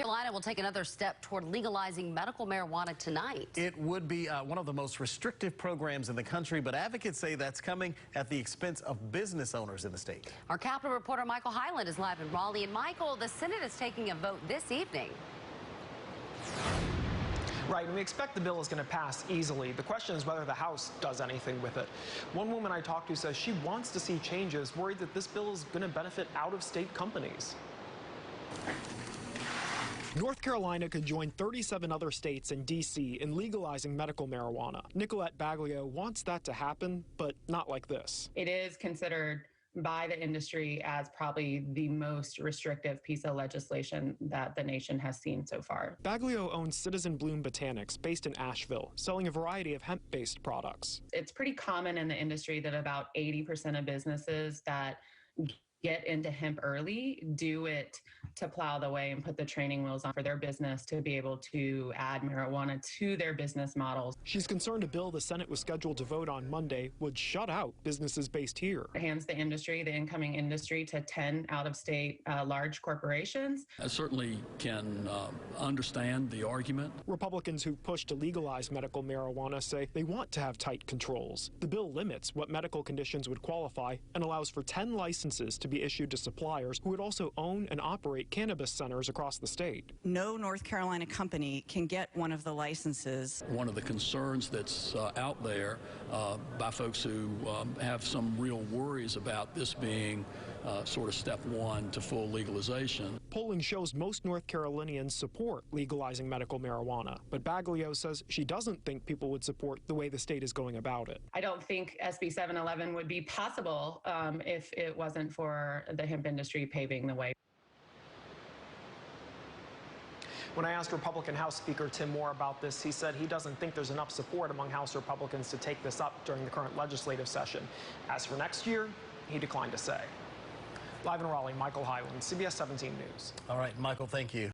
Carolina will take another step toward legalizing medical marijuana tonight. It would be one of the most restrictive programs in the country, but advocates say that's coming at the expense of business owners in the state. Our Capitol reporter Michael Hyland is live in Raleigh. And Michael, the Senate is taking a vote this evening. Right, and we expect the bill is going to pass easily. The question is whether the House does anything with it. One woman I talked to says she wants to see changes, worried that this bill is going to benefit out-of-state companies. North Carolina could join 37 other states and D.C. in legalizing medical marijuana. Nicolette Baglio wants that to happen, but not like this. It is considered by the industry as probably the most restrictive piece of legislation that the nation has seen so far. Baglio owns Citizen Bloom Botanics, based in Asheville, selling a variety of hemp-based products. It's pretty common in the industry that about 80% of businesses that get into hemp early do it to plow the way and put the training wheels on for their business to be able to add marijuana to their business models. She's concerned a bill the Senate was scheduled to vote on Monday would shut out businesses based here. It hands the industry, the incoming industry, to 10 out-of-state large corporations. I certainly can understand the argument. Republicans who push to legalize medical marijuana say they want to have tight controls. The bill limits what medical conditions would qualify and allows for 10 licenses to be issued to suppliers who would also own and operate cannabis centers across the state. No North Carolina company can get one of the licenses. One of the concerns that's out there by folks who have some real worries about this being sort of step one to full legalization. Polling shows most North Carolinians support legalizing medical marijuana, but Baglio says she doesn't think people would support the way the state is going about it. I don't think SB 711 would be possible if it wasn't for the hemp industry paving the way. When I asked Republican House Speaker Tim Moore about this, he said he doesn't think there's enough support among House Republicans to take this up during the current legislative session. As for next year, he declined to say. Live in Raleigh, Michael Hyland, CBS 17 News. All right, Michael, thank you.